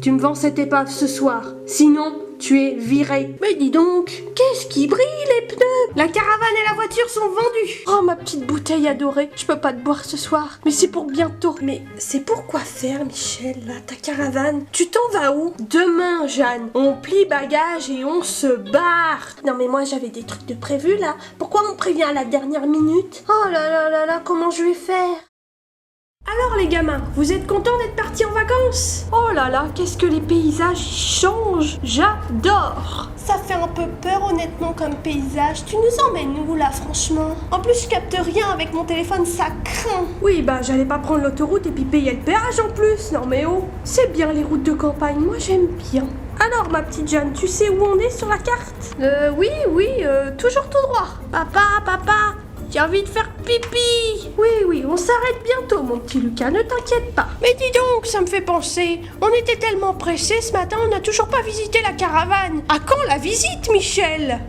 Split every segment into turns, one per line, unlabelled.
Tu me vends cette épave ce soir. Sinon, tu es viré. Mais dis donc, qu'est-ce qui brille les pneus? La caravane et la voiture sont vendues. Oh ma petite bouteille adorée, je peux pas te boire ce soir. Mais c'est pour bientôt. Mais c'est pour quoi faire, Michel, là, ta caravane? Tu t'en vas où? Demain, Jeanne. On plie bagages et on se barre. Non mais moi j'avais des trucs de prévu là. Pourquoi on me prévient à la dernière minute? Oh là là là là, comment je vais faire? Alors les gamins, vous êtes contents d'être partis en vacances? Oh là là, qu'est-ce que les paysages changent! J'adore! Ça fait un peu peur honnêtement comme paysage. Tu nous emmènes où là franchement? En plus je capte rien avec mon téléphone, ça craint. Oui bah j'allais pas prendre l'autoroute et puis payer le péage en plus. Non mais oh, c'est bien les routes de campagne, moi j'aime bien. Alors ma petite Jeanne, tu sais où on est sur la carte? Oui, toujours tout droit. Papa, j'ai envie de faire pipi. Oui, on s'arrête bientôt, mon petit Lucas, ne t'inquiète pas. Mais dis donc, ça me fait penser. On était tellement pressés ce matin, on n'a toujours pas visité la caravane. À quand la visite, Michel?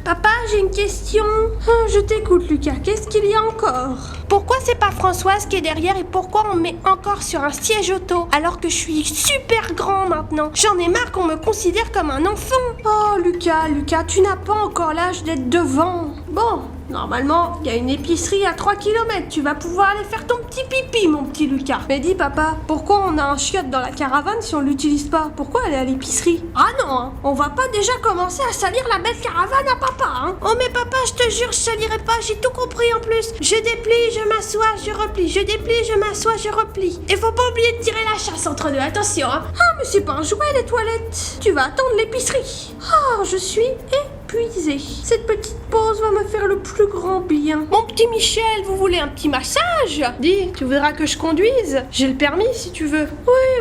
Papa, j'ai une question. Je t'écoute, Lucas, qu'est-ce qu'il y a encore? Pourquoi c'est pas Françoise qui est derrière et pourquoi on me met encore sur un siège auto alors que je suis super grand maintenant? J'en ai marre qu'on me considère comme un enfant. Oh, Lucas, tu n'as pas encore l'âge d'être devant. Bon. Normalement, il y a une épicerie à 3 km. Tu vas pouvoir aller faire ton petit pipi, mon petit Lucas. Mais dis, papa, pourquoi on a un chiotte dans la caravane si on l'utilise pas? Pourquoi aller à l'épicerie? Ah non, hein, on va pas déjà commencer à salir la belle caravane à papa, hein. Oh mais papa, je te jure, je salirai pas, j'ai tout compris en plus. Je déplie, je m'assois, je replie. Je déplie, je m'assois, je replie. Et faut pas oublier de tirer la chasse entre deux, attention, hein. Ah, mais c'est pas un jouet, les toilettes. Tu vas attendre l'épicerie. Oh, je suis épuisée. Cette petite pause va me faire le plus grand bien. Mon petit Michel, vous voulez un petit massage? Dis, tu voudras que je conduise? J'ai le permis si tu veux.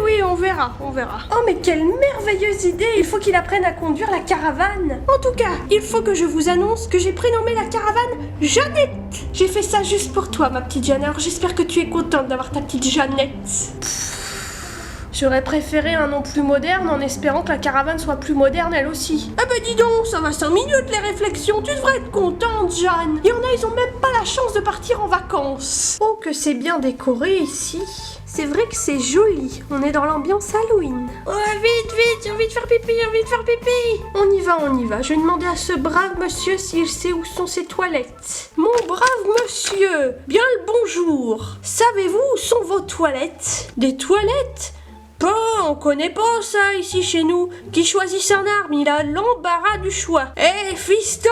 Oui, on verra. Oh mais quelle merveilleuse idée! Il faut qu'il apprenne à conduire la caravane. En tout cas, il faut que je vous annonce que j'ai prénommé la caravane Jeannette. J'ai fait ça juste pour toi, ma petite Jeanne. Alors j'espère que tu es contente d'avoir ta petite Jeannette. J'aurais préféré un nom plus moderne en espérant que la caravane soit plus moderne elle aussi. Ah bah dis donc, ça va 5 minutes les réflexions, tu devrais être contente Jeanne. Il y en a, ils ont même pas la chance de partir en vacances. Oh que c'est bien décoré ici. C'est vrai que c'est joli, on est dans l'ambiance Halloween. Oh vite, j'ai envie de faire pipi, On y va, je vais demander à ce brave monsieur s'il sait où sont ses toilettes. Mon brave monsieur, bien le bonjour. Savez-vous où sont vos toilettes? Des toilettes? Bon, on connaît pas ça ici chez nous. Qui choisit un arbre, il a l'embarras du choix. Hé, fiston,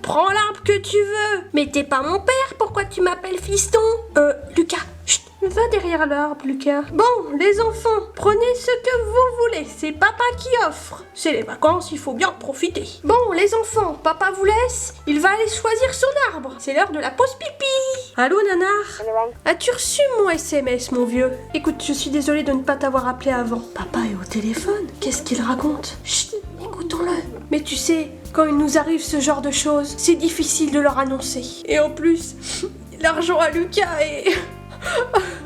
prends l'arbre que tu veux. Mais t'es pas mon père, pourquoi tu m'appelles fiston? Lucas, chut, va derrière l'arbre, Lucas. Bon, les enfants, prenez ce que vous voulez, c'est papa qui offre. C'est les vacances, il faut bien profiter. Bon, les enfants, papa vous laisse, il va aller choisir son arbre. C'est l'heure de la pause pipi. Allô, Nanar? As-tu reçu mon SMS, mon vieux? Écoute, je suis désolée de ne pas t'avoir appelé avant. Papa est au téléphone, qu'est-ce qu'il raconte? Chut, écoutons-le. Mais tu sais, quand il nous arrive ce genre de choses, c'est difficile de leur annoncer. Et en plus, l'argent à Lucas est...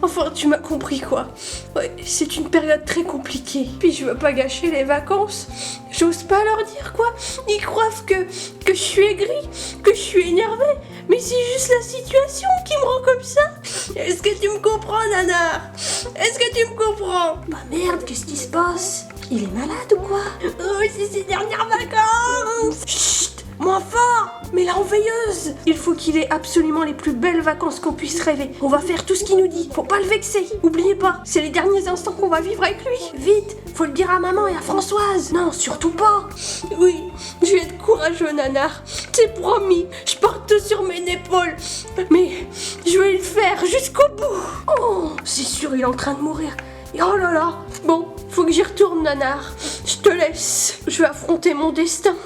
Enfin, tu m'as compris quoi. Ouais, c'est une période très compliquée. Puis je veux pas gâcher les vacances. J'ose pas leur dire quoi. Ils croient que je suis aigrie, que je suis énervée. Mais c'est juste la situation qui me rend comme ça. Est-ce que tu me comprends, Nana? Est-ce que tu me comprends? Bah merde, qu'est-ce qui se passe? Il est malade ou quoi? Oh, c'est ses dernières vacances. Chut, moins fort. Mais la enveilleuse! Il faut qu'il ait absolument les plus belles vacances qu'on puisse rêver. On va faire tout ce qu'il nous dit. Faut pas le vexer. Oubliez pas, c'est les derniers instants qu'on va vivre avec lui. Vite, faut le dire à maman et à Françoise. Non, surtout pas. Oui, je vais être courageux, Nanar. C'est promis. Je porte tout sur mes épaules. Mais je vais le faire jusqu'au bout. Oh, c'est sûr, il est en train de mourir. Et oh là là. Bon, faut que j'y retourne, Nanar. Je te laisse. Je vais affronter mon destin.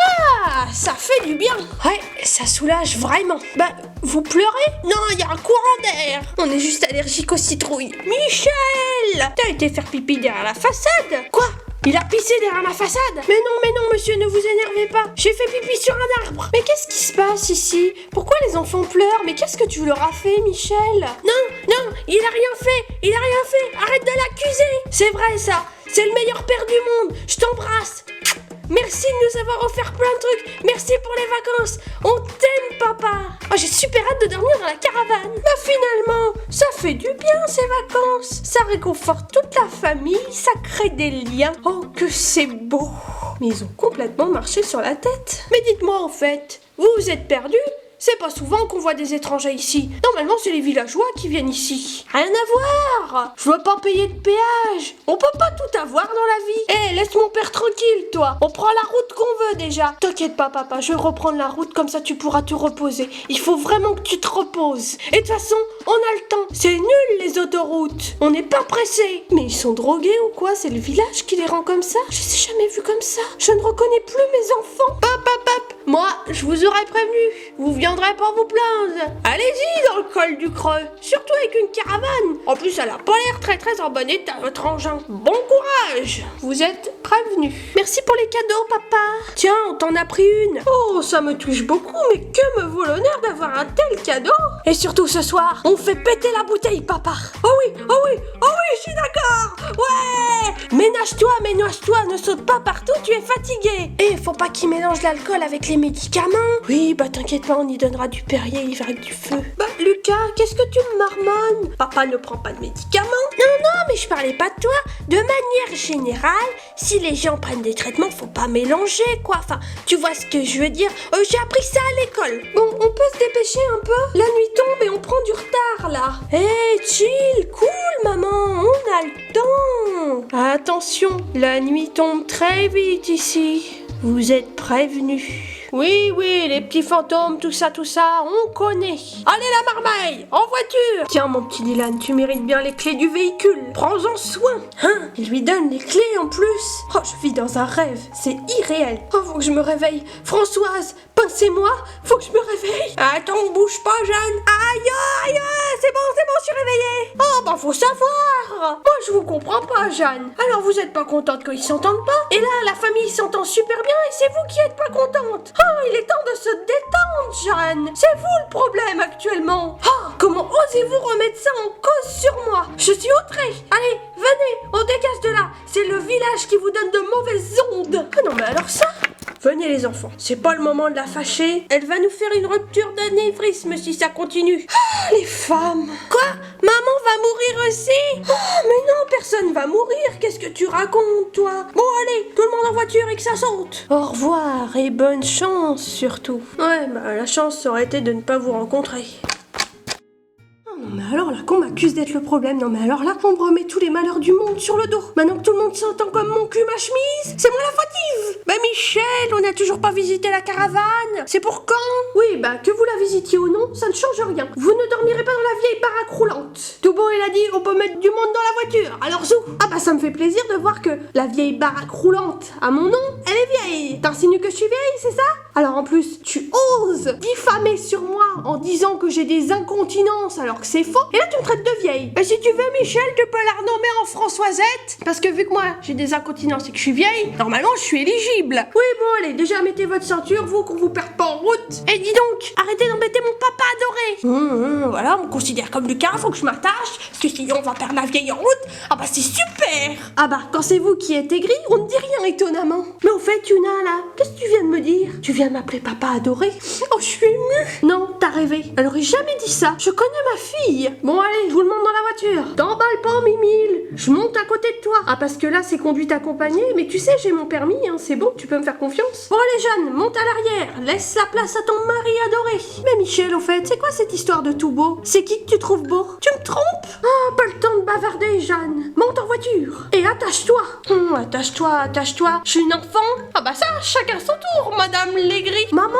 Ah, ça fait du bien. Ouais, ça soulage vraiment. Bah, vous pleurez? Non, il y a un courant d'air. On est juste allergique aux citrouilles. Michel! T'as été faire pipi derrière la façade? Quoi? Il a pissé derrière ma façade? Mais non, monsieur, ne vous énervez pas. J'ai fait pipi sur un arbre. Mais qu'est-ce qui se passe ici? Pourquoi les enfants pleurent? Mais qu'est-ce que tu leur as fait, Michel? Non, il a rien fait. Arrête de l'accuser. C'est vrai, ça. C'est le meilleur père du monde. Je t'embrasse. Merci de nous avoir offert plein de trucs. Merci pour les vacances. On t'aime, papa. Oh, j'ai super hâte de dormir dans la caravane. Bah finalement, ça fait du bien ces vacances. Ça réconforte toute la famille, ça crée des liens. Oh, que c'est beau. Mais ils ont complètement marché sur la tête. Mais dites-moi en fait, vous êtes perdus? C'est pas souvent qu'on voit des étrangers ici. Normalement, c'est les villageois qui viennent ici. Rien à voir. Je veux pas payer de péage. On peut pas tout avoir dans la vie. Laisse mon père tranquille, toi. On prend la route qu'on veut déjà. T'inquiète pas, papa. Je vais reprendre la route, comme ça tu pourras te reposer. Il faut vraiment que tu te reposes. Et de toute façon, on a le temps. C'est nul, les autoroutes. On n'est pas pressés. Mais ils sont drogués ou quoi? C'est le village qui les rend comme ça? Je les ai jamais vus comme ça. Je ne reconnais plus mes enfants. Hop, hop, hop. Moi, je vous aurais prévenu. Vous viendrez pas vous plaindre. Allez-y dans le col du Creux. Surtout avec une caravane. En plus, elle a pas l'air très en bon état, votre engin. Bon courage. Vous êtes prévenus. Merci pour les cadeaux, papa. Tiens, on t'en a pris une. Oh, ça me touche beaucoup, mais que me vaut l'honneur d'avoir un tel cadeau. Et surtout ce soir, on fait péter la bouteille, papa. Oh oui, je suis d'accord. Ouais. Ménage-toi, ne saute pas partout, tu es fatigué. Et faut pas qu'il mélange l'alcool avec les médicaments. Oui, bah t'inquiète pas, on y donnera du Perrier, il va avec du feu. Bah Lucas, qu'est-ce que tu me marmonnes? Papa ne prend pas de médicaments. Non, mais je parlais pas de toi. De manière générale, si les gens prennent des traitements, faut pas mélanger, quoi. Enfin, tu vois ce que je veux dire. J'ai appris ça à l'école. Bon, on peut se dépêcher un peu? La nuit tombe et on prend du retard, là. Chill, cool, maman, on a le temps. Attention, la nuit tombe très vite ici. Vous êtes prévenus. Oui, les petits fantômes, tout ça, on connaît. Allez la marmaille, en voiture. Tiens mon petit Dylan, tu mérites bien les clés du véhicule. Prends-en soin. Il lui donne les clés en plus. Oh, je vis dans un rêve, c'est irréel. Oh, faut que je me réveille. Françoise, pincez-moi, faut que je me réveille. Attends, bouge pas, Jeanne. Aïe, c'est bon, je suis réveillée. Oh, bah faut savoir. Moi, je vous comprends pas, Jeanne. Alors, vous êtes pas contente quand ils s'entendent pas? Et là, la famille s'entend super bien et c'est vous qui êtes pas contente. Oh, il est temps de se détendre, Jeanne. C'est vous le problème actuellement. Oh, comment osez-vous remettre ça en cause sur moi? Je suis outrée. Allez, venez, on dégage de là. C'est le village qui vous donne de mauvaises ondes. Ah non, mais alors ça? Venez les enfants, c'est pas le moment de la fâcher. Elle va nous faire une rupture d'anévrisme si ça continue. Ah, les femmes. Quoi? Maman va mourir aussi? Oh, mais non, personne va mourir. Qu'est-ce que tu racontes, toi? Bon, allez, tout le monde en voiture et que ça saute. Au revoir et bonne chance surtout. Ouais, bah la chance aurait été de ne pas vous rencontrer. Non mais alors là qu'on m'accuse d'être le problème, non mais alors là on me remet tous les malheurs du monde sur le dos. Maintenant que tout le monde s'entend comme mon cul ma chemise, c'est moi la fautive. Bah Michel, on n'a toujours pas visité la caravane. C'est pour quand? Oui bah que vous la visitiez ou non, ça ne change rien. Vous ne dormirez pas dans la vieille baraque roulante. Tout beau il a dit on peut mettre du monde dans la voiture, alors zou. Ah bah ça me fait plaisir de voir que la vieille baraque roulante à mon nom, elle est vieille. T'insinues que je suis vieille, c'est ça? Alors en plus tu oses diffamer sur moi en disant que j'ai des incontinences alors que c'est faux. Et là tu me traites de vieille. Et si tu veux Michel, tu peux la renommer en Françoisette. Parce que vu que moi j'ai des incontinences et que je suis vieille, normalement je suis éligible. Oui bon allez, déjà mettez votre ceinture, vous qu'on vous perde pas en route. Et dis donc, arrêtez d'embêter mon papa adoré. Voilà, on me considère comme Lucas, faut que je m'attache. Parce que sinon on va perdre la vieille en route. Ah bah c'est super. Ah bah quand c'est vous qui êtes aigri, on ne dit rien étonnamment. Mais au fait Yuna là, qu'est-ce que tu viens de me dire? Tu viens de m'appeler papa adoré? Oh je suis émue. Non, t'as rêvé. Elle aurait jamais dit ça. Je connais ma fille. Bon allez, je vous le montre dans la voiture. T'emballes pas Mimile. Je monte à côté de toi. Ah parce que là c'est conduite accompagnée. Mais tu sais j'ai mon permis, hein, c'est bon, tu peux me faire confiance. Bon allez Jeanne, monte à l'arrière. Laisse la place à ton mari adoré. Mais Michel au fait, c'est quoi cette histoire de tout beau? C'est qui que tu trouves beau? Tu me trompes? Ah, pas le temps de bavarder Jeanne. Monte en voiture. Et attache-toi. Attache-toi. Je suis une enfant. Ah bah ça, chacun son tour, Madame Légris. Maman,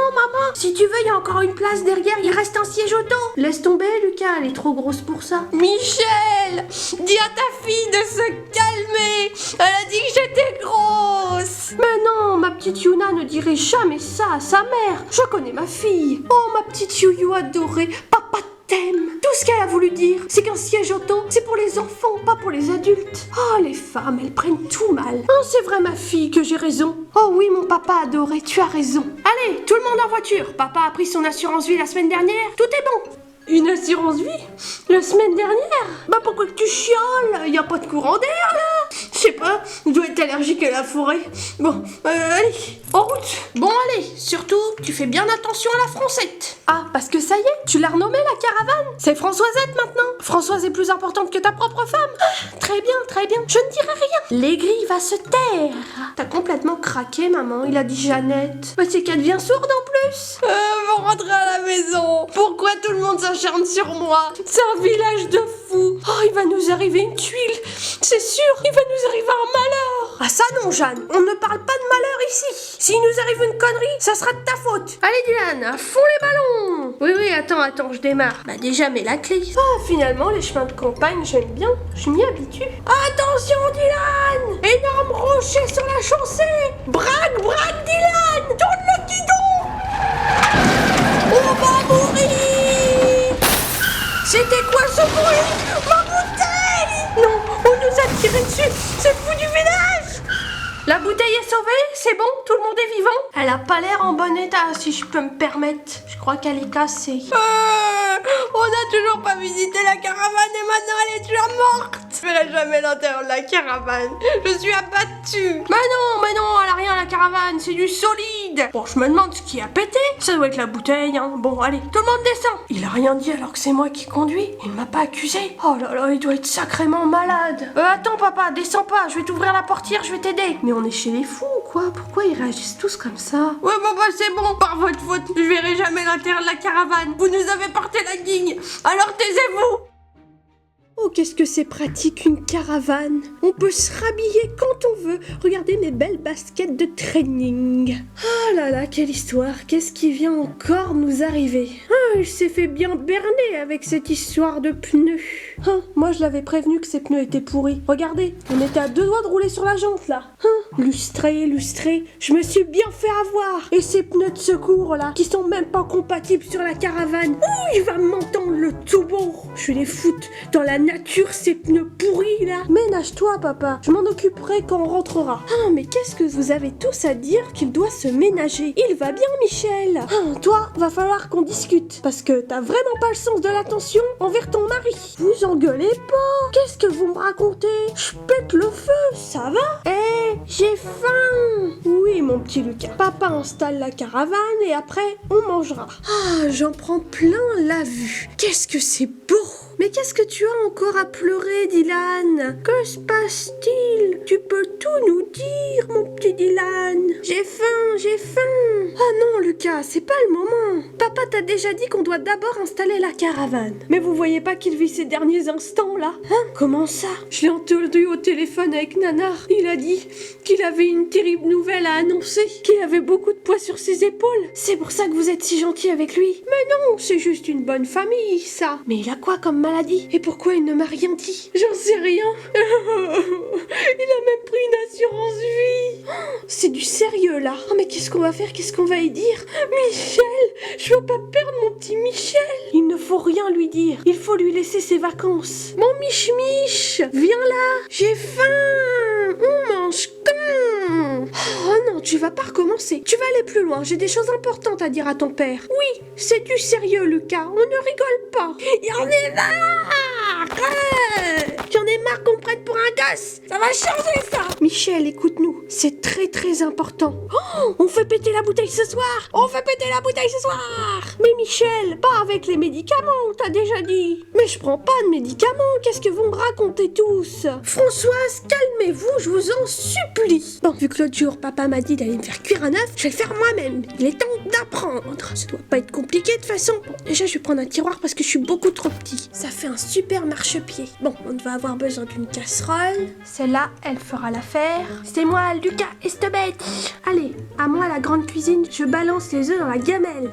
si tu veux, il y a encore une place derrière, il reste un siège auto. Laisse tomber, Lucas, elle est trop grosse pour ça. Michel, dis à ta fille de se calmer. Elle a dit que j'étais grosse. Mais non, ma petite Yuna ne dirait jamais ça à sa mère. Je connais ma fille. Oh, ma petite Youyou adorée. Papa t'aime. Tout ce qu'elle a voulu dire, c'est qu'un siège auto, c'est pour les enfants, pas pour les adultes. Oh, les femmes, elles prennent tout mal. Oh, c'est vrai, ma fille, que j'ai raison. Oh oui, mon papa adoré, tu as raison. Allez, tout le monde en voiture. Papa a pris son assurance vie la semaine dernière. Tout est bon. Une assurance vie? La semaine dernière? Bah pourquoi que tu chioles? Y a pas de courant d'air là? Je sais pas, il doit être allergique à la forêt. Bon, allez, en route. Bon, allez, surtout, tu fais bien attention à la Francette. Ah, parce que ça y est, tu l'as renommée la caravane. C'est Françoisette maintenant. Françoise est plus importante que ta propre femme. Ah, très bien, je ne dirai rien. L'aigri va se taire. T'as complètement craqué, maman, il a dit Jeannette. Bah, c'est qu'elle devient sourde en plus. Vous rentrez à la maison. Pourquoi tout le monde s'acharne sur moi? C'est un village de fous. Oh, il va nous arriver une tuile. C'est sûr, il va nous arriver un malheur. Ah ça non, Jeanne, on ne parle pas de malheur ici. S'il nous arrive une connerie, ça sera de ta faute. Allez Dylan, à fond les ballons. Oui, attends, je démarre. Bah déjà, mets la clé. Ah, finalement, les chemins de campagne, j'aime bien. Je m'y habitue. Attention Dylan, énorme rocher sur la chaussée. Braque, Dylan. Tourne le guidon. On va mourir. C'était quoi ce bruit? Ma bouteille! Non, on nous a tiré dessus. C'est fou du village. La bouteille est sauvée? C'est bon? Tout le monde est vivant? Elle a pas l'air en bon état, si je peux me permettre. Je crois qu'elle est cassée. On n'a toujours pas visité la caravane et maintenant elle est toujours morte. Je verrai jamais l'intérieur de la caravane. Je suis abattue. Mais non, elle a rien la caravane, c'est du solide. Bon, je me demande ce qui a pété. Ça doit être la bouteille, hein. Bon, allez, tout le monde descend. Il a rien dit alors que c'est moi qui conduis. Il m'a pas accusé. Oh là là, il doit être sacrément malade. Attends papa, descends pas, je vais t'ouvrir la portière, je vais t'aider. Mais on est chez les fous ou quoi? Pourquoi ils réagissent tous comme ça? Ouais, bah c'est bon, par votre faute, je verrai jamais l'intérieur de la caravane. Vous nous avez porté la guigne, alors taisez-vous. Oh, qu'est-ce que c'est pratique une caravane. On peut se rhabiller quand on veut. Regardez mes belles baskets de training. Oh là là, quelle histoire. Qu'est-ce qui vient encore nous arriver? Ah, il s'est fait bien berner avec cette histoire de pneus. Ah, moi je l'avais prévenu que ces pneus étaient pourris. Regardez, on était à 2 doigts de rouler sur la jante là. Ah, lustré, je me suis bien fait avoir. Et ces pneus de secours là, qui sont même pas compatibles sur la caravane. Ouh, il va m'entendre le toubo. Je vais les foutre dans la nature, ces pneus pourris là. Ménage-toi papa, je m'en occuperai quand on rentrera. Ah, mais qu'est-ce que vous avez tous à dire qu'il doit se ménager? Il va bien Michel. Ah, toi, va falloir qu'on discute. Parce que t'as vraiment pas le sens de l'attention envers ton mari. Vous engueulez pas. Qu'est-ce que vous me racontez? Je pète le feu, ça va? J'ai faim. Oui mon petit Lucas. Papa installe la caravane et après on mangera. Ah, j'en prends plein la vue. Qu'est-ce que c'est beau. Mais qu'est-ce que tu as encore à pleurer, Dylan? Que se passe-t-il? Tu peux tout nous dire, mon petit Dylan. J'ai faim. Oh non, Lucas, c'est pas le moment. Papa t'a déjà dit qu'on doit d'abord installer la caravane. Mais vous voyez pas qu'il vit ses derniers instants, là? Hein? Comment ça? Je l'ai entendu au téléphone avec Nanar. Il a dit qu'il avait une terrible nouvelle à annoncer, qu'il avait beaucoup de poids sur ses épaules. C'est pour ça que vous êtes si gentil avec lui. Mais non, c'est juste une bonne famille, ça. Mais il a quoi comme maladie? Et pourquoi il ne m'a rien dit? J'en sais rien. Il a même pris une assurance vie. C'est du sérieux là. Oh, mais qu'est-ce qu'on va faire? Qu'est-ce qu'on va y dire? Michel, je veux pas perdre mon petit Michel. Il ne faut rien lui dire. Il faut lui laisser ses vacances. Mon Mich, viens là. J'ai faim. On mange quand? Oh non, tu vas pas recommencer. Tu vas aller plus loin. J'ai des choses importantes à dire à ton père. Oui, c'est du sérieux, Lucas. On ne rigole pas. Y'en est marre. J'en ai marre qu'on me prenne pour un gosse. Ça va changer ça. Michel, écoute-nous. C'est très très important. Oh, on fait péter la bouteille ce soir. Mais Michel, pas avec les médicaments, t'as déjà dit. Mais je prends pas de médicaments. Qu'est-ce que vous me racontez tous? Françoise, calmez-vous, je vous en supplie. Bon, vu que l'autre jour, papa m'a dit d'aller me faire cuire un œuf, je vais le faire moi-même. Il est temps d'apprendre. Ça doit pas être compliqué de toute façon. Bon, déjà, je vais prendre un tiroir parce que je suis beaucoup trop petit. Ça fait un super marchepied. Bon, on va avoir besoin d'une casserole. Celle-là, elle fera l'affaire. C'est moi, Lucas Estebet. Allez, à moi la grande cuisine, je balance les œufs dans la gamelle.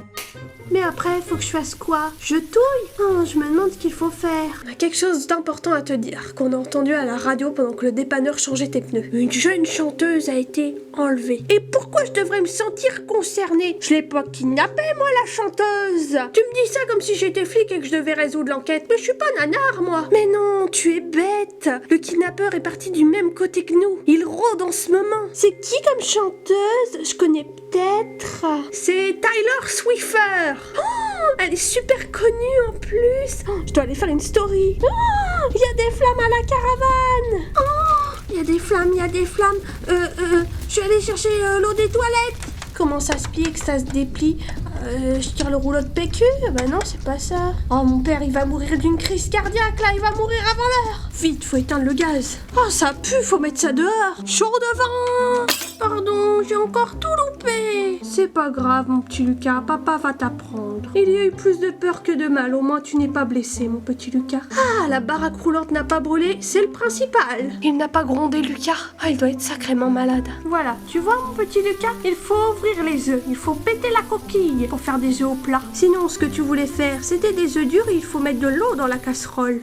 Mais après, faut que je fasse quoi? Je touille? Oh, je me demande ce qu'il faut faire. On a quelque chose d'important à te dire, qu'on a entendu à la radio pendant que le dépanneur changeait tes pneus. Une jeune chanteuse a été enlevée. Et pourquoi je devrais me sentir concernée? Je l'ai pas kidnappée, moi, la chanteuse. Tu me dis ça comme si j'étais flic et que je devais résoudre l'enquête. Mais je suis pas nanar, moi. Mais non, tu es bête. Le kidnappeur est parti du même côté que nous. Il rôde en ce moment. C'est qui comme chanteuse? Je connais peut-être. C'est Tyler Swiffer. Oh, elle est super connue en plus. Oh, je dois aller faire une story. Oh, il y a des flammes à la caravane. Oh, il y a des flammes, il y a des flammes. Je vais aller chercher l'eau des toilettes. Comment ça se plie, que ça se déplie? Je tire le rouleau de PQ? Bah non, c'est pas ça. Oh, mon père, il va mourir d'une crise cardiaque, là, il va mourir avant l'heure. Vite, faut éteindre le gaz. Oh, ça pue, faut mettre ça dehors. Chaud devant. Pardon, j'ai encore tout loupé. C'est pas grave, mon petit Lucas, papa va t'apprendre. Il y a eu plus de peur que de mal, au moins tu n'es pas blessé, mon petit Lucas. Ah, la baraque roulante n'a pas brûlé, c'est le principal. Il n'a pas grondé, Lucas. Ah, il doit être sacrément malade. Voilà, tu vois, mon petit Lucas, il faut ouvrir les œufs, il faut péter la coquille pour faire des œufs au plat. Sinon, ce que tu voulais faire, c'était des œufs durs et il faut mettre de l'eau dans la casserole.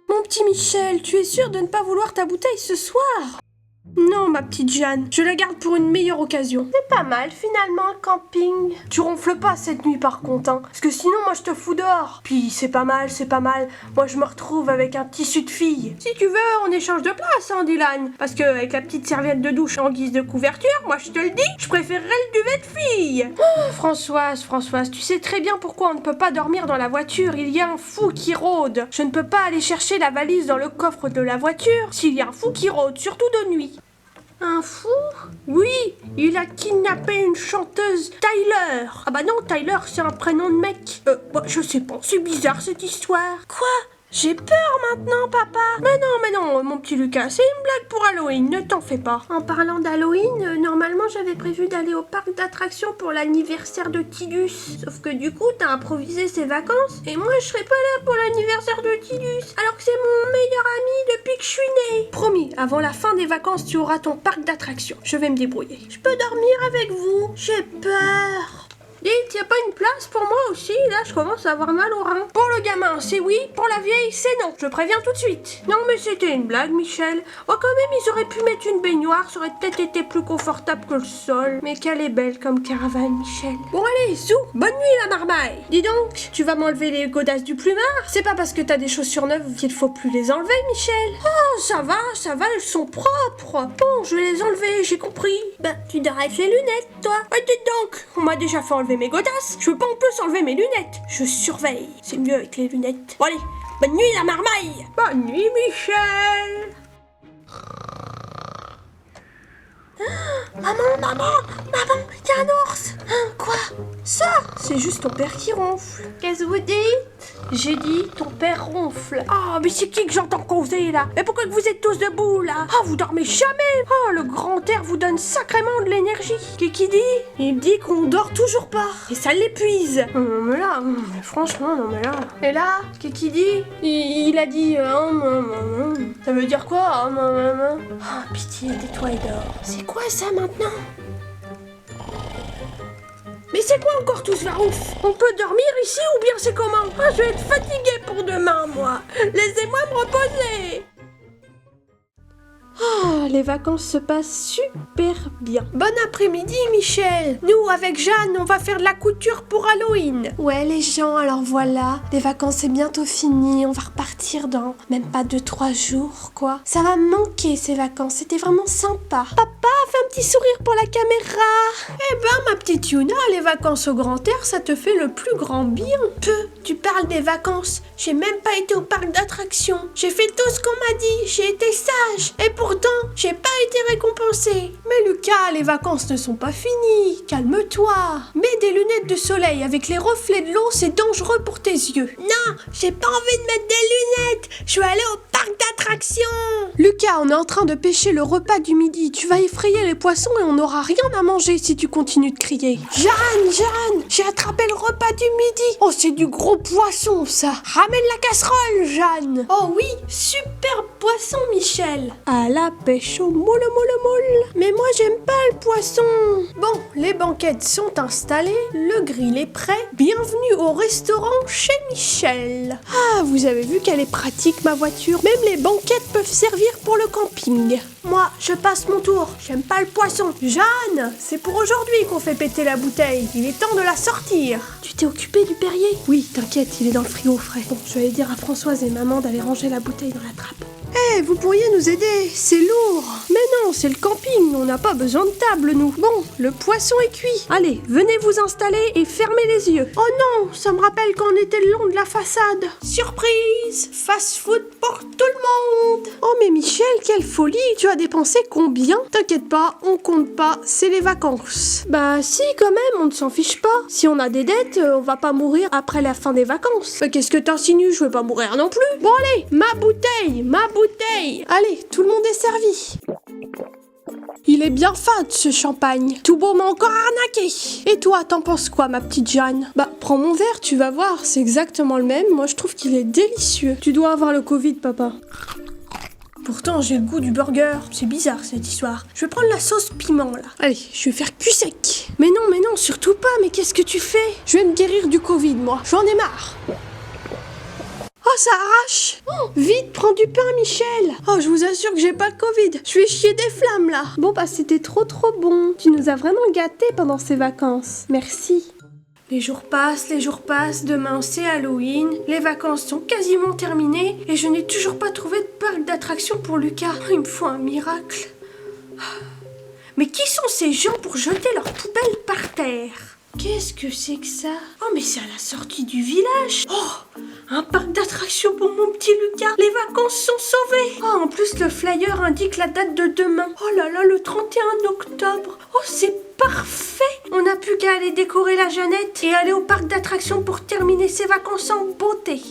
Mon petit Michel, tu es sûr de ne pas vouloir ta bouteille ce soir? Non, ma petite Jeanne, je la garde pour une meilleure occasion. C'est pas mal, finalement, un camping. Tu ronfles pas cette nuit, par contre, hein, parce que sinon, moi, je te fous dehors. Puis, c'est pas mal, c'est pas mal. Moi, je me retrouve avec un tissu de fille. Si tu veux, on échange de place, hein, Dylan. Parce que, avec la petite serviette de douche en guise de couverture, moi, je te le dis, je préférerais le duvet de fille. Oh, Françoise, tu sais très bien pourquoi on ne peut pas dormir dans la voiture. Il y a un fou qui rôde. Je ne peux pas aller chercher la valise dans le coffre de la voiture s'il y a un fou qui rôde, surtout de nuit. Un fou? Oui, il a kidnappé une chanteuse, Tyler. Ah bah non, Tyler, c'est un prénom de mec. Je sais pas, c'est bizarre cette histoire. Quoi? J'ai peur maintenant, papa. Mais non, mon petit Lucas, c'est une blague pour Halloween, ne t'en fais pas. En parlant d'Halloween, normalement j'avais prévu d'aller au parc d'attractions pour l'anniversaire de Tidus. Sauf que du coup, t'as improvisé ses vacances et moi je serai pas là pour l'anniversaire de Tidus. Alors que c'est mon meilleur ami depuis que je suis née. Promis, avant la fin des vacances, tu auras ton parc d'attractions. Je vais me débrouiller. Je peux dormir avec vous? J'ai peur. Dites, y a pas une place pour moi aussi? Là, je commence à avoir mal au rein. Pour le gamin, c'est oui. Pour la vieille, c'est non. Je préviens tout de suite. Non, mais c'était une blague, Michel. Oh, quand même, ils auraient pu mettre une baignoire. Ça aurait peut-être été plus confortable que le sol. Mais qu'elle est belle comme caravane, Michel. Bon, allez, zou. Bonne nuit, la marmaille. Dis donc, tu vas m'enlever les godasses du plumard? C'est pas parce que t'as des chaussures neuves qu'il faut plus les enlever, Michel. Oh, ça va, elles sont propres. Bon, je vais les enlever, j'ai compris. Ben, tu devrais avec les lunettes, toi. Dites donc, on m'a déjà fait enlever mes godasses, je veux pas en plus enlever mes lunettes. Je surveille, c'est mieux avec les lunettes. Bon allez, bonne nuit la marmaille. Bonne nuit Michel. Maman, y'a un ours. Hein, quoi? Ça? C'est juste ton père qui ronfle. Qu'est-ce que vous dites? J'ai dit ton père ronfle. Ah, mais c'est qui que j'entends causer là? Mais pourquoi que vous êtes tous debout là? Ah, vous dormez jamais? Ah, le grand air vous donne sacrément de l'énergie. Qu'est-ce qu'il dit? Il me dit qu'on dort toujours pas. Et ça l'épuise. Non mais là, franchement, non mais là. Et là, qu'est-ce qu'il dit? Il a dit ça veut dire quoi? Ah, pitié, tais-toi et dors. C'est quoi ça maintenant? Mais c'est quoi encore tout ce varouf? On peut dormir ici ou bien c'est comment? Ah, je vais être fatiguée pour demain, moi. Laissez-moi me reposer. Ah, les vacances se passent super bien. Bon après-midi, Michel. Nous, avec Jeanne, on va faire de la couture pour Halloween. Ouais, les gens, alors voilà. Les vacances, c'est bientôt fini. On va repartir dans même pas 2-3 jours, quoi. Ça va me manquer, ces vacances. C'était vraiment sympa. Papa, fais un petit sourire pour la caméra. Eh ben, ma petite Yuna, les vacances au grand air, ça te fait le plus grand bien. Tu parles des vacances. J'ai même pas été au parc d'attractions. J'ai fait tout ce qu'on m'a dit. J'ai été sage. Et pourtant, j'ai pas été récompensée. Mais Lucas, les vacances ne sont pas finies. Calme-toi. Mets des lunettes de soleil avec les reflets de l'eau, c'est dangereux pour tes yeux. Non, j'ai pas envie de mettre des lunettes. Je veux aller au parc d'attractions. Lucas, on est en train de pêcher le repas du midi. Tu vas effrayer les poissons et on n'aura rien à manger si tu continues de crier. Jeanne, j'ai attrapé le repas du midi. Oh, c'est du gros poisson, ça. Ramène la casserole, Jeanne. Oh oui, super poisson, Michel. À la pêche au moule. Mais moi, j'aime pas le poisson. Bon, les banquettes sont installées, le grill est prêt. Bienvenue au restaurant chez Michel. Ah, vous avez vu qu'elle est pratique, ma voiture. Même les banquettes peuvent servir pour le camping. Moi, je passe mon tour. J'aime pas le poisson. Jeanne, c'est pour aujourd'hui qu'on fait péter la bouteille. Il est temps de la sortir. Tu t'es occupée du Perrier? Oui, t'inquiète, il est dans le frigo frais. Bon, je vais dire à Françoise et maman d'aller ranger la bouteille dans la trappe. Vous pourriez nous aider, c'est lourd. Mais non, c'est le camping, on n'a pas besoin de table, nous. Bon, le poisson est cuit. Allez, venez vous installer et fermez les yeux. Oh non, ça me rappelle quand on était le long de la façade. Surprise, fast-food pour tout le monde. Oh mais Michel, quelle folie, tu as dépensé combien? T'inquiète pas, on compte pas, c'est les vacances. Bah si, quand même, on ne s'en fiche pas. Si on a des dettes, on va pas mourir après la fin des vacances. Qu'est-ce que t'insinues, je vais pas mourir non plus. Bon allez, ma bouteille. Allez, tout le monde est servi. Il est bien fade ce champagne. Tout beau m'a encore arnaqué. Et toi, t'en penses quoi, ma petite Jeanne? Bah, prends mon verre, tu vas voir, c'est exactement le même. Moi, je trouve qu'il est délicieux. Tu dois avoir le Covid, papa. Pourtant, j'ai le goût du burger. C'est bizarre, cette histoire. Je vais prendre la sauce piment, là. Allez, je vais faire cul sec. Mais non, surtout pas. Mais qu'est-ce que tu fais? Je vais me guérir du Covid, moi. J'en ai marre. Oh, ça arrache! Oh, vite, prends du pain, Michel! Oh, je vous assure que j'ai pas le Covid. Je vais chier des flammes, là. Bon, bah, c'était trop bon. Tu nous as vraiment gâtés pendant ces vacances. Merci. Les jours passent. Demain, c'est Halloween. Les vacances sont quasiment terminées. Et je n'ai toujours pas trouvé de parc d'attractions pour Lucas. Il me faut un miracle. Mais qui sont ces gens pour jeter leurs poubelles par terre? Qu'est-ce que c'est que ça? Oh, mais c'est à la sortie du village. Oh, un parc d'attractions pour mon petit Lucas. Les vacances sont sauvées. Oh, en plus, le flyer indique la date de demain. Oh là là, le 31 octobre. Oh, c'est parfait. On n'a plus qu'à aller décorer la Jeannette et aller au parc d'attractions pour terminer ses vacances en beauté.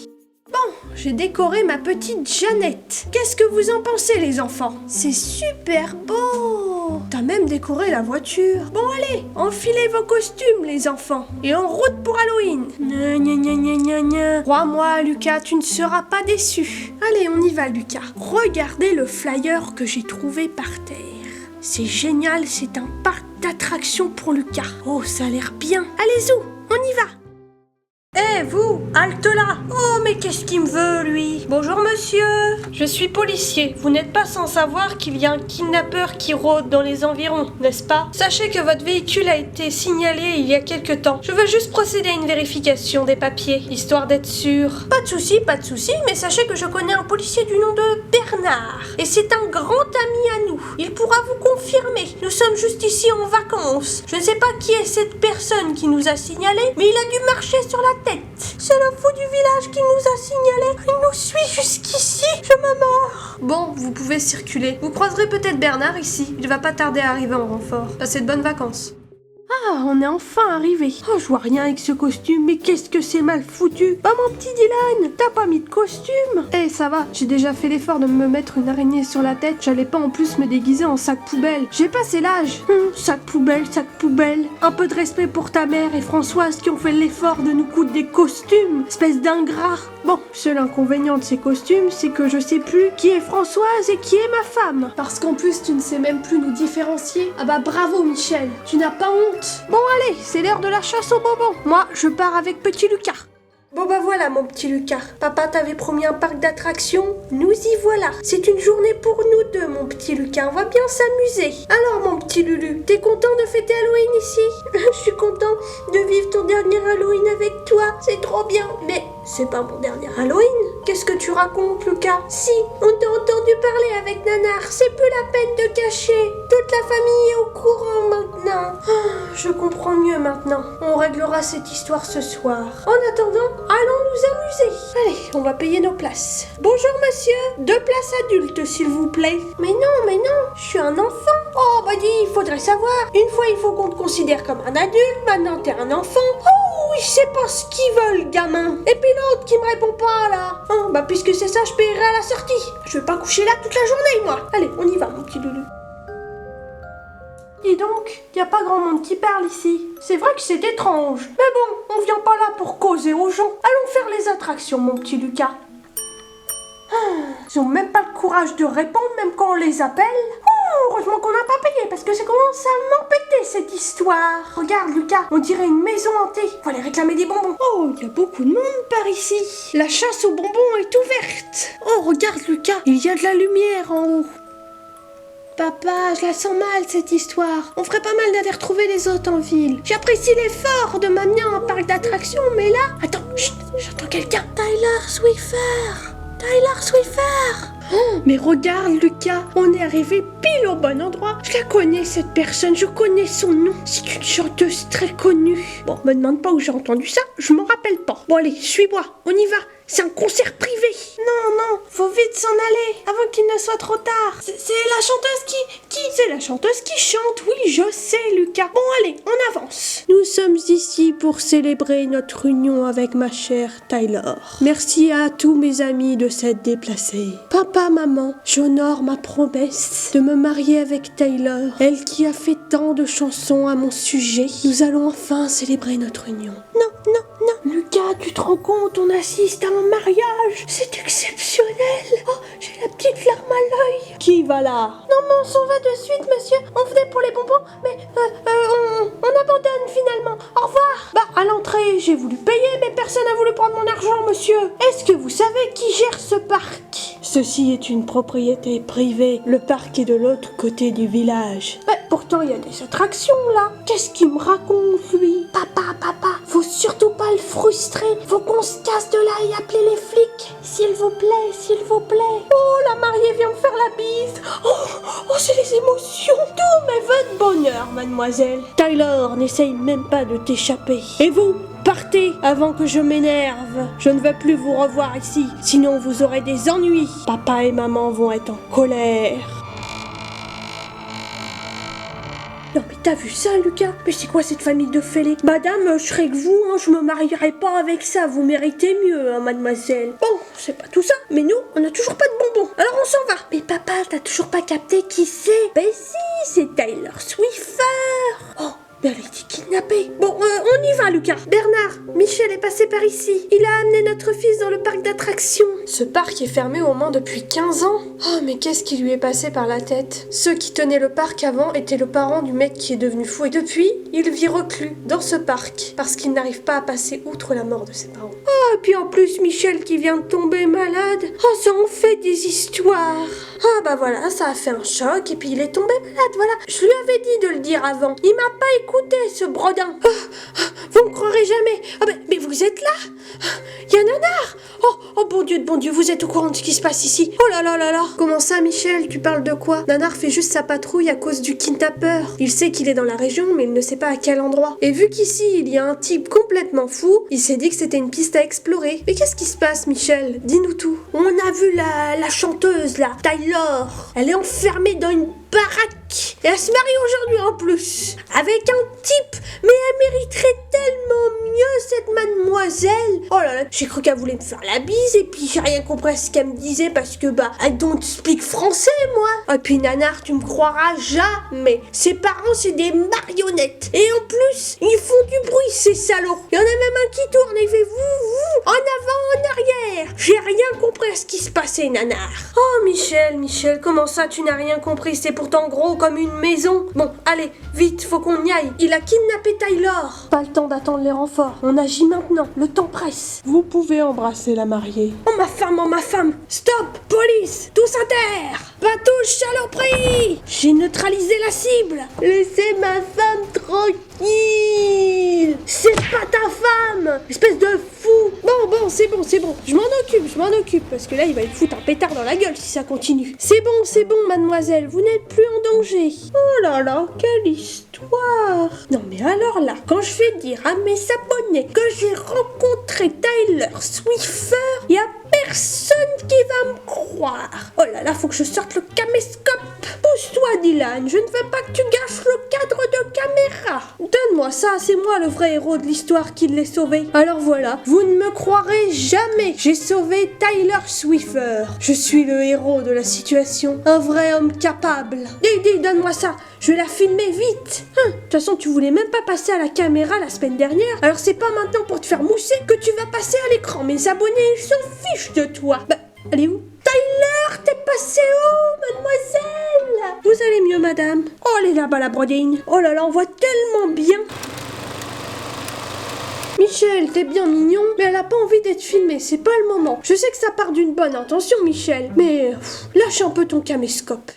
Bon, j'ai décoré ma petite Jeannette. Qu'est-ce que vous en pensez, les enfants? C'est super beau. T'as même décoré la voiture. Bon, allez, enfilez vos costumes, les enfants. Et en route pour Halloween. Crois-moi, Lucas, tu ne seras pas déçu. Allez, on y va, Lucas. Regardez le flyer que j'ai trouvé par terre. C'est génial, c'est un parc d'attractions pour Lucas. Oh, ça a l'air bien. Allez-y, on y va. Vous, halte là! Oh, mais qu'est-ce qu'il me veut, lui? Bonjour, monsieur! Je suis policier. Vous n'êtes pas sans savoir qu'il y a un kidnappeur qui rôde dans les environs, n'est-ce pas? Sachez que votre véhicule a été signalé il y a quelque temps. Je veux juste procéder à une vérification des papiers, histoire d'être sûr. Pas de souci, mais sachez que je connais un policier du nom de Bernard. Et c'est un grand ami à nous. Il pourra vous confirmer. Nous sommes juste ici en vacances. Je ne sais pas qui est cette personne qui nous a signalé, mais il a dû marcher sur la tête. C'est le fou du village qui nous a signalé. Il nous suit jusqu'ici. Je me mords. Bon, vous pouvez circuler. Vous croiserez peut-être Bernard ici. Il va pas tarder à arriver en renfort. Passez de bonnes vacances. Ah, on est enfin arrivé. Oh, je vois rien avec ce costume, mais qu'est-ce que c'est mal foutu. Bah, mon petit Dylan, t'as pas mis de costume? Ça va, j'ai déjà fait l'effort de me mettre une araignée sur la tête. J'allais pas en plus me déguiser en sac poubelle. J'ai passé l'âge. Sac poubelle. Un peu de respect pour ta mère et Françoise qui ont fait l'effort de nous coudre des costumes. Espèce d'ingrat. Bon, seul inconvénient de ces costumes, c'est que je sais plus qui est Françoise et qui est ma femme. Parce qu'en plus, tu ne sais même plus nous différencier. Ah bah bravo, Michel. Tu n'as pas honte. Bon allez, c'est l'heure de la chasse aux bonbons. Moi, je pars avec petit Lucas. Bon bah voilà mon petit Lucas, papa t'avait promis un parc d'attractions, nous y voilà. C'est une journée pour nous deux mon petit Lucas, on va bien s'amuser. Alors mon petit Lulu, t'es content de fêter Halloween ici? Je suis content de vivre ton dernier Halloween avec toi, c'est trop bien. Mais c'est pas mon dernier Halloween. Qu'est-ce que tu racontes Lucas? Si, on t'a entendu parler avec Nanar, c'est plus la peine de cacher. Toute la famille est au courant maintenant. Je comprends mieux maintenant, on réglera cette histoire ce soir. En attendant, allons nous amuser. Allez, on va payer nos places. Bonjour monsieur, 2 places adultes s'il vous plaît. Mais non, je suis un enfant. Oh bah dis, il faudrait savoir. Une fois il faut qu'on te considère comme un adulte, maintenant t'es un enfant. Oh, je sais pas ce qu'ils veulent gamin. Et puis l'autre qui me répond pas là. Bah puisque c'est ça, je paierai à la sortie. Je vais pas coucher là toute la journée moi. Allez, on y va mon petit loulou. Dis donc, y a pas grand monde qui parle ici. C'est vrai que c'est étrange. Mais bon, on vient pas là pour causer aux gens. Allons faire les attractions, mon petit Lucas. Ils ont même pas le courage de répondre, même quand on les appelle. Heureusement qu'on n'a pas payé, parce que ça commence à m'embêter cette histoire. Regarde, Lucas, on dirait une maison hantée. Faut aller réclamer des bonbons. Oh, il y a beaucoup de monde par ici. La chasse aux bonbons est ouverte. Oh, regarde, Lucas, il y a de la lumière en haut. Papa, je la sens mal cette histoire. On ferait pas mal d'aller retrouver les autres en ville. J'apprécie l'effort de m'amener à un parc d'attractions, mais là... Attends, chut, j'entends quelqu'un. Tyler Swiffer. Oh, mais regarde Lucas, on est arrivé pile au bon endroit. Je la connais cette personne, je connais son nom. C'est une chanteuse très connue. Bon, me demande pas où j'ai entendu ça, je m'en rappelle pas. Bon allez, suis-moi, on y va. C'est un concert privé. Non, faut vite s'en aller avant qu'il ne soit trop tard. C'est la chanteuse qui... C'est la chanteuse qui chante, oui, je sais, Lucas. Bon, allez, on avance. Nous sommes ici pour célébrer notre union avec ma chère Tyler. Merci à tous mes amis de s'être déplacés. Papa, maman, j'honore ma promesse de me marier avec Tyler. Elle qui a fait tant de chansons à mon sujet. Nous allons enfin célébrer notre union. Non. Lucas, tu te rends compte, on assiste à un mariage. C'est exceptionnel. Oh, j'ai la petite larme à l'œil. Qui va là? Non, mais on s'en va de suite, monsieur. On venait pour les bonbons, mais on abandonne finalement. Au revoir. Bah, à l'entrée, j'ai voulu payer, mais personne n'a voulu prendre mon argent, monsieur. Est-ce que vous savez qui gère ce parc? Ceci est une propriété privée. Le parc est de l'autre côté du village. Mais pourtant, il y a des attractions, là. Qu'est-ce qu'il me raconte, lui? Papa, faut surtout pas le frustrer. Faut qu'on se casse de là et appeler les flics. S'il vous plaît. Oh, la mariée vient me faire la bise. Oh, c'est les émotions. Tout mes vœux de bonheur, mademoiselle. Tyler, n'essaye même pas de t'échapper. Et vous, partez avant que je m'énerve. Je ne veux plus vous revoir ici. Sinon, vous aurez des ennuis. Papa et maman vont être en colère. Non mais t'as vu ça, Lucas? Mais c'est quoi cette famille de fêlés? Madame, je serais que vous, hein, je me marierai pas avec ça, vous méritez mieux, hein, mademoiselle. Bon, c'est pas tout ça, mais nous, on a toujours pas de bonbons, alors on s'en va. Mais papa, t'as toujours pas capté qui c'est? Ben si, c'est Tyler Swiffer. Oh, mais elle a été kidnappée. Bon, on y va, Lucas. Bernard, Michel est passé par ici. Il a amené notre fils dans le parc d'attractions. Ce parc est fermé au moins depuis 15 ans. Oh, mais qu'est-ce qui lui est passé par la tête? Ceux qui tenaient le parc avant étaient le parent du mec qui est devenu fou. Et depuis, il vit reclus dans ce parc parce qu'il n'arrive pas à passer outre la mort de ses parents. Oh, et puis en plus, Michel qui vient de tomber malade. Oh, ça en fait des histoires. Ah bah voilà, ça a fait un choc et puis il est tombé malade, voilà. Je lui avais dit de le dire avant. Il m'a pas écouté, ce bredin. Vous me croirez jamais. Ah bah, mais vous êtes là? Il y a Nanar. Oh bon Dieu, vous êtes au courant de ce qui se passe ici? Oh là. Comment ça, Michel? Tu parles de quoi? Nanar fait juste sa patrouille à cause du kidnappeur. Il sait qu'il est dans la région, mais il ne sait pas à quel endroit. Et vu qu'ici, il y a un type complètement fou, il s'est dit que c'était une piste à explorer. Mais qu'est-ce qui se passe, Michel? Dis-nous tout. On a vu la chanteuse, là, Tyler. Elle est enfermée dans une baraque. Et elle se marie aujourd'hui en plus. Avec un type. Mais elle mériterait tellement mieux, cette mademoiselle. Oh là là, j'ai cru qu'elle voulait me faire la bise. Et puis j'ai rien compris à ce qu'elle me disait. Parce que I don't speak français, moi. Et puis Nanar, tu me croiras jamais. Ses parents, c'est des marionnettes. Et en plus, ils font du bruit, ces salauds. Il y en a même un qui tourne et fait vous, en avant, en arrière. J'ai rien compris à ce qui se passait, Nanar. Oh, Michel, comment ça, tu n'as rien compris? C'est pourtant gros comme une maison. Bon, allez, vite, faut qu'on y aille. Il a kidnappé Tyler. Pas le temps d'attendre les renforts. On agit maintenant. Le temps presse.
Vous pouvez embrasser la mariée.
Oh ma femme. Stop. Police. Tous à terre. Pas touche, saloperie. J'ai neutralisé la cible. Laissez ma femme tranquille. C'est pas ta femme. Espèce de fou. Bon, c'est bon. Je m'en occupe. Parce que là, il va lui foutre un pétard dans la gueule si ça continue. C'est bon, mademoiselle. Vous n'êtes plus en danger. Oh là là, quelle histoire. Non mais alors là, quand je vais dire à mes abonnés que j'ai rencontré Tyler Swiffer, il y a personne qui va me croire. Oh là là, faut que je sorte le caméscope. Pousse-toi, Dylan, je ne veux pas que tu gâches le cadre de caméra. Donne-moi ça, c'est moi le vrai héros de l'histoire qui l'ai sauvé. Alors voilà, vous ne me croirez jamais. J'ai sauvé Tyler Swiffer. Je suis le héros de la situation. Un vrai homme capable. Dis, donne-moi ça. Je vais la filmer vite. De toute façon, tu voulais même pas passer à la caméra la semaine dernière. Alors c'est pas maintenant pour te faire mousser que tu vas passer à l'écran. Mes abonnés, ils s'en fichent de toi. Bah, allez où? Tyler, t'es passé où, mademoiselle? Vous allez mieux, madame? Oh, elle est là-bas, la brodine. Oh là là, on voit tellement bien. Michel, t'es bien mignon, mais elle a pas envie d'être filmée, c'est pas le moment. Je sais que ça part d'une bonne intention, Michel, mais lâche un peu ton caméscope.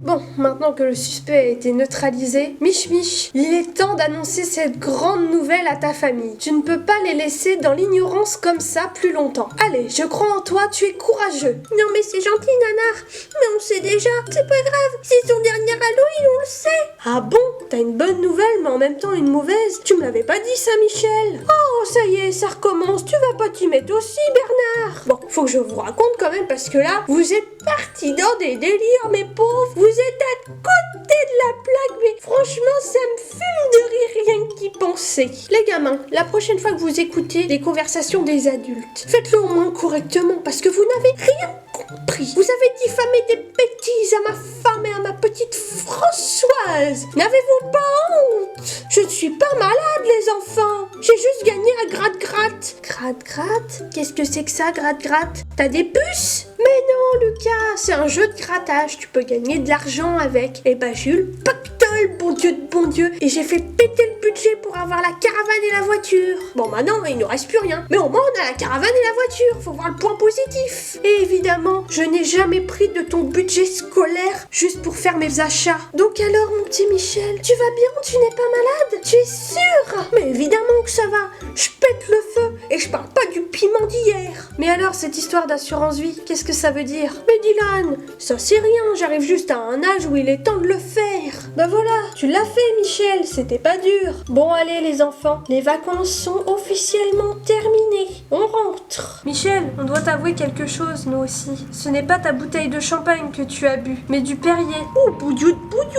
Bon, maintenant que le suspect a été neutralisé, Mich, il est temps d'annoncer cette grande nouvelle à ta famille. Tu ne peux pas les laisser dans l'ignorance comme ça plus longtemps. Allez, je crois en toi, tu es courageux. Non mais c'est gentil, nanar. Mais on sait déjà. C'est pas grave, c'est son dernier Halloween, on le sait. Ah bon? T'as une bonne nouvelle, mais en même temps une mauvaise. Tu me l'avais pas dit ça, Michel. Oh, ça y est, ça recommence. Tu vas pas t'y mettre aussi, Bernard? Bon, faut que je vous raconte quand même, parce que là, vous êtes partis dans des délires, mes pauvres. Vous êtes à côté de la plaque, mais franchement, ça me fume de rire rien qu'y penser. Les gamins, la prochaine fois que vous écoutez les conversations des adultes, faites-le au moins correctement, parce que vous n'avez rien compris. Vous avez diffamé des bêtises à ma femme et à ma petite Françoise. N'avez-vous pas honte? Je ne suis pas malade, les enfants. J'ai juste gagné à gratte-gratte. Gratte-gratte? Qu'est-ce que c'est que ça, gratte-gratte? T'as des puces? Mais non, Lucas, c'est un jeu de grattage. Tu peux gagner de l'argent avec. Et bah, j'ai eu le pactole, bon Dieu de bon Dieu. Et j'ai fait péter le budget pour avoir la caravane et la voiture. Bon, maintenant, il ne reste plus rien. Mais au moins, on a la caravane et la voiture. Faut voir le point positif. Et évidemment, je n'ai jamais pris de ton budget scolaire juste pour faire mes achats. Donc alors, mon petit Michel, tu vas bien? Tu n'es pas malade? Tu es sûr? Mais évidemment que ça va. Je pète le feu et je parle pas du piment d'hier. Mais alors, cette histoire d'assurance vie, qu'est-ce que ça veut dire? Mais Dylan, ça c'est rien, j'arrive juste à un âge où il est temps de le faire. Ben voilà, tu l'as fait, Michel, c'était pas dur. Bon allez les enfants, les vacances sont officiellement terminées. On rentre. Michel, on doit t'avouer quelque chose, nous aussi. Ce n'est pas ta bouteille de champagne que tu as bu, mais du Perrier. Oh, boudiou,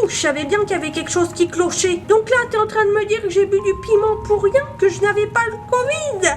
je savais bien qu'il y avait quelque chose qui clochait. Donc là, t'es en train de me dire que j'ai bu du piment pour rien, que je n'avais pas le Covid.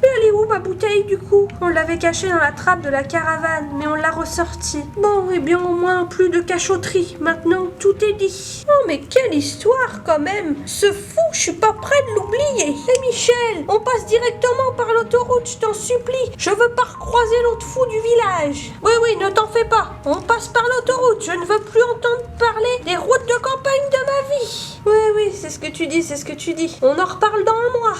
Mais elle est où ma bouteille du coup? On l'avait cachée dans la trappe de la caravane, mais on l'a ressortie. Bon, et bien au moins plus de cachotterie. Maintenant, tout est dit. Oh mais quelle histoire quand même. Ce fou, je suis pas près de l'oublier. Et Michel, on passe directement par l'autoroute, je t'en supplie. Je veux pas recroiser l'autre fou du village. Oui, ne t'en fais pas. On passe par l'autoroute. Je ne veux plus entendre parler des routes de campagne de ma vie. Oui, c'est ce que tu dis, c'est ce que tu dis. On en reparle dans un mois.